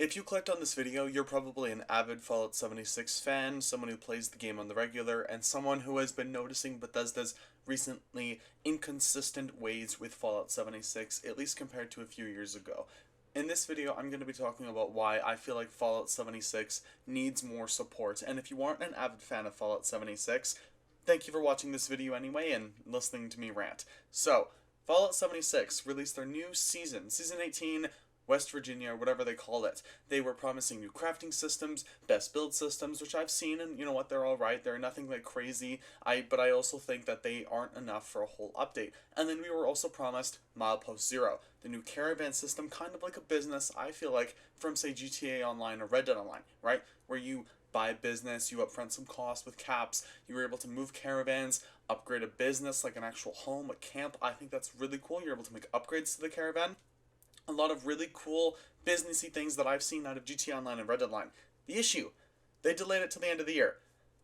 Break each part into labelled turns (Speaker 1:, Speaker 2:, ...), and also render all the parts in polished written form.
Speaker 1: If you clicked on this video, you're probably an avid Fallout 76 fan, someone who plays the game on the regular, and someone who has been noticing Bethesda's recently inconsistent ways with Fallout 76, at least compared to a few years ago. In this video, I'm going to be talking about why I feel like Fallout 76 needs more support, and if you aren't an avid fan of Fallout 76, thank you for watching this video anyway and listening to me rant. So, Fallout 76 released their new season, Season 18, West Virginia, whatever they call it. They were promising new crafting systems, best build systems, which I've seen, and you know what, they're alright. They're nothing like crazy, but I also think that they aren't enough for a whole update. And then we were also promised Milepost Zero, the new caravan system, kind of like a business, I feel like, from say GTA Online or Red Dead Online, right? Where you buy a business, you upfront some costs with caps, you were able to move caravans, upgrade a business like an actual home, a camp. I think that's really cool. You're able to make upgrades to the caravan. A lot of really cool businessy things that I've seen out of GTA Online and Red Dead Online. The issue, they delayed it to the end of the year.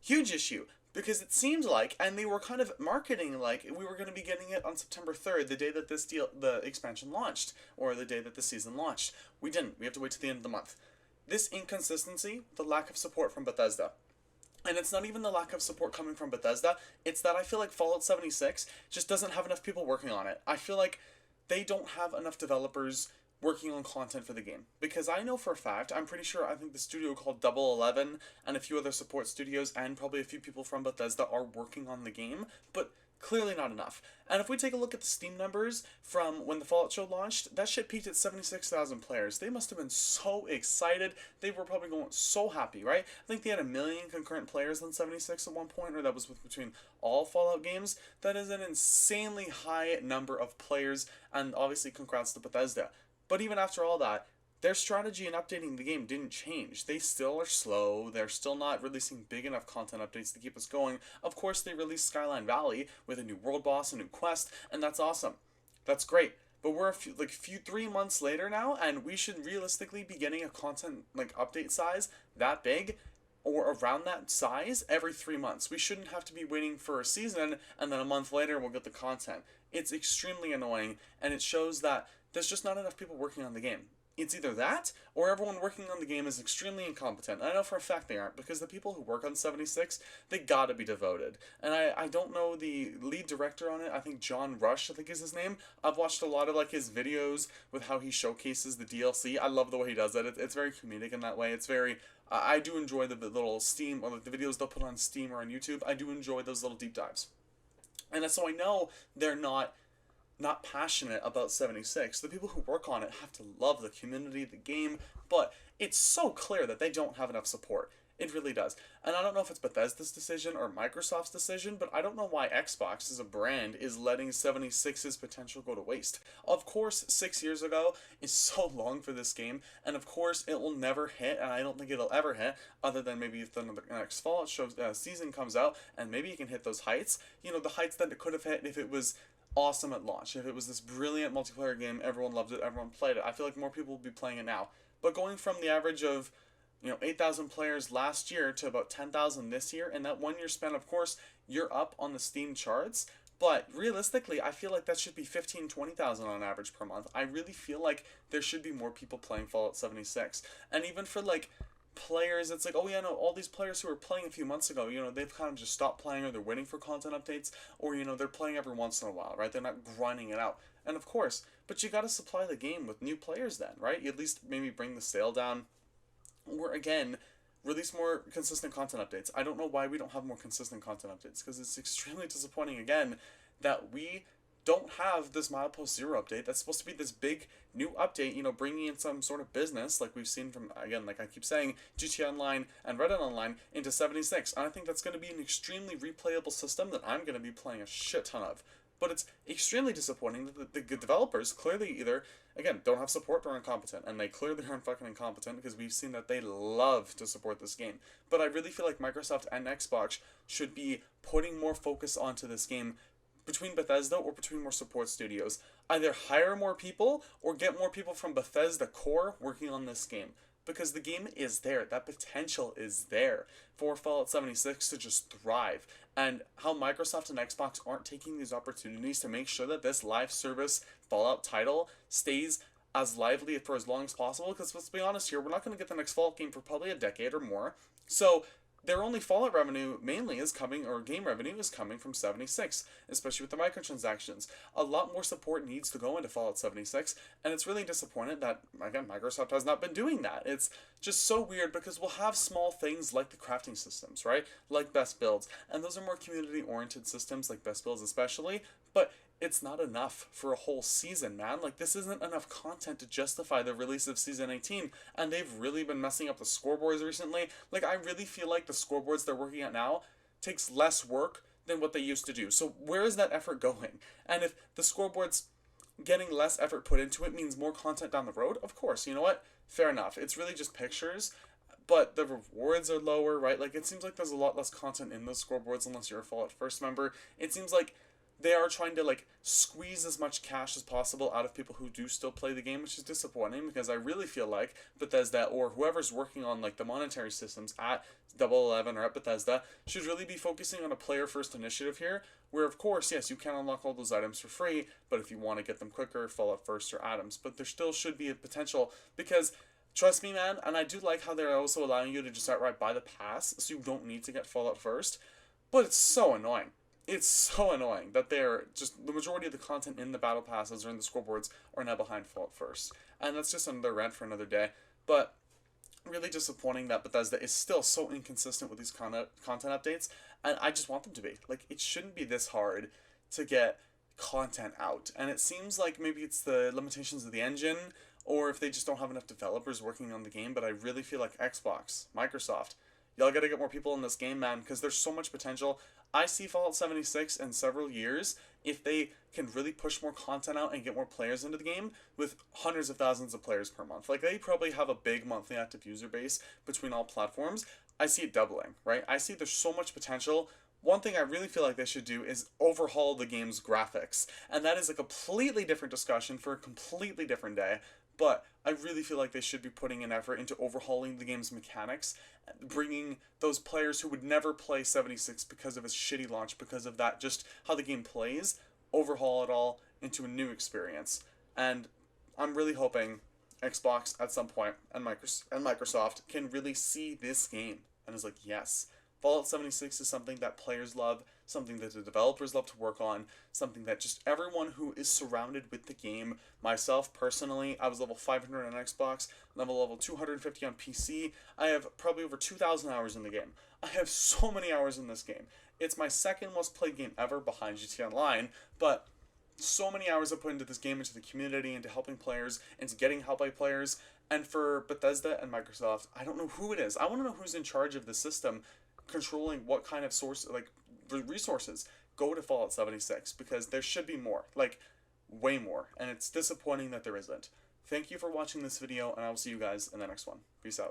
Speaker 1: Huge issue, because it seemed like, and they were kind of marketing like we were going to be getting it on September 3rd, the day that the expansion launched, or the day that the season launched. We didn't. We have to wait to the end of the month. This inconsistency, the lack of support from Bethesda, and it's not even the lack of support coming from Bethesda, it's that I feel like Fallout 76 just doesn't have enough people working on it. I feel like they don't have enough developers working on content for the game. Because I know for a fact, I'm pretty sure, I think the studio called Double 11 and a few other support studios and probably a few people from Bethesda are working on the game, but clearly not enough. And if we take a look at the Steam numbers from when the Fallout show launched, that shit peaked at 76,000 players. They must have been so excited. They were probably going so happy, right? I think they had 1 million concurrent players on 76 at one point, or that was between all Fallout games. That is an insanely high number of players, and obviously congrats to Bethesda. But even after all that, their strategy in updating the game didn't change. They still are slow, they're still not releasing big enough content updates to keep us going. Of course, they released Skyline Valley with a new world boss, a new quest, and that's awesome. That's great. But we're 3 months later now, and we should realistically be getting a content update size that big, or around that size, every 3 months. We shouldn't have to be waiting for a season, and then a month later we'll get the content. It's extremely annoying, and it shows that there's just not enough people working on the game. It's either that, or everyone working on the game is extremely incompetent. And I know for a fact they aren't, because the people who work on 76, they gotta be devoted. And I don't know the lead director on it. I think John Rush, I think is his name. I've watched a lot of his videos with how he showcases the DLC. I love the way he does it. It's very comedic in that way. It's very, I do enjoy the little Steam, or the videos they'll put on Steam or on YouTube. I do enjoy those little deep dives. And so I know they're not passionate about 76. The people who work on it have to love the community, the game, but it's so clear that they don't have enough support. It really does. And I don't know if it's Bethesda's decision or Microsoft's decision, but I don't know why Xbox as a brand is letting 76's potential go to waste. Of course, 6 years ago is so long for this game, and of course it will never hit, and I don't think it'll ever hit, other than maybe if the next Fallout season comes out, and maybe it can hit those heights. You know, the heights that it could have hit if it was awesome at launch. If it was this brilliant multiplayer game, everyone loved it, everyone played it. I feel like more people will be playing it now. But going from the average of 8,000 players last year to about 10,000 this year, and that 1 year span, of course, you're up on the Steam charts. But realistically, I feel like that should be 15,000, 20,000 on average per month. I really feel like there should be more people playing Fallout 76. And even for players, it's oh yeah, no, all these players who were playing a few months ago, they've kind of just stopped playing, or they're waiting for content updates, or they're playing every once in a while, right? They're not grinding it out. And of course, but you got to supply the game with new players then, right? You at least maybe bring the sale down, or again, release more consistent content updates. I don't know why we don't have more consistent content updates, because it's extremely disappointing again that we don't have this Milepost Zero update that's supposed to be this big new update, bringing in some sort of business like we've seen from, again, like I keep saying, GTA Online and Red Dead Online into 76. And I think that's going to be an extremely replayable system that I'm going to be playing a shit ton of. But it's extremely disappointing that the developers clearly either, again, don't have support or are incompetent. And they clearly aren't fucking incompetent, because we've seen that they love to support this game. But I really feel like Microsoft and Xbox should be putting more focus onto this game between Bethesda or between more support studios. Either hire more people or get more people from Bethesda core working on this game. Because the game is there. That potential is there for Fallout 76 to just thrive. And how Microsoft and Xbox aren't taking these opportunities to make sure that this live service Fallout title stays as lively for as long as possible, because let's be honest here, we're not going to get the next Fallout game for probably a decade or more. So their only Fallout revenue mainly is coming, or game revenue is coming from 76, especially with the microtransactions. A lot more support needs to go into Fallout 76, and it's really disappointed that, again, Microsoft has not been doing that. It's just so weird because we'll have small things like the crafting systems, right? Like best builds, and those are more community-oriented systems, like best builds especially, but it's not enough for a whole season, man. Like, this isn't enough content to justify the release of Season 18, and they've really been messing up the scoreboards recently. Like, I really feel like the scoreboards they're working at now takes less work than what they used to do. So where is that effort going? And if the scoreboards getting less effort put into it means more content down the road, of course, you know what? Fair enough. It's really just pictures, but the rewards are lower, right? Like, it seems like there's a lot less content in those scoreboards unless you're a Fallout First member. It seems like they are trying to like squeeze as much cash as possible out of people who do still play the game, which is disappointing because I really feel like Bethesda or whoever's working on like the monetary systems at Double 11 or at Bethesda should really be focusing on a player first initiative here, where of course, yes, you can unlock all those items for free, but if you want to get them quicker, Fallout First or Atoms. But there still should be a potential, because trust me, man, and I do like how they're also allowing you to just outright buy the pass, so you don't need to get Fallout First, but it's so annoying. It's so annoying that they're just, the majority of the content in the battle passes or in the scoreboards are now behind Fallout First. And that's just another rant for another day. But really disappointing that Bethesda is still so inconsistent with these content updates. And I just want them to be. Like, it shouldn't be this hard to get content out. And it seems like maybe it's the limitations of the engine, or if they just don't have enough developers working on the game. But I really feel like Xbox, Microsoft, y'all gotta get more people in this game, man, because there's so much potential. I see Fallout 76 in several years if they can really push more content out and get more players into the game with hundreds of thousands of players per month. Like, they probably have a big monthly active user base between all platforms. I see it doubling, right? I see there's so much potential. One thing I really feel like they should do is overhaul the game's graphics. And that is a completely different discussion for a completely different day. But I really feel like they should be putting an effort into overhauling the game's mechanics, bringing those players who would never play 76 because of its shitty launch, because of that, just how the game plays, overhaul it all into a new experience. And I'm really hoping Xbox at some point and Microsoft can really see this game and is like, yes, Fallout 76 is something that players love, something that the developers love to work on, something that just everyone who is surrounded with the game, myself personally, I was level 500 on Xbox, level 250 on PC, I have probably over 2,000 hours in the game. I have so many hours in this game. It's my second most played game ever behind GTA Online, but so many hours I put into this game, into the community, into helping players, into getting help by players, and for Bethesda and Microsoft, I don't know who it is. I want to know who's in charge of the system, controlling what kind of source, like, resources go to Fallout 76, because there should be more, like, way more, and it's disappointing that there isn't. Thank you for watching this video, and I will see you guys in the next one. Peace out.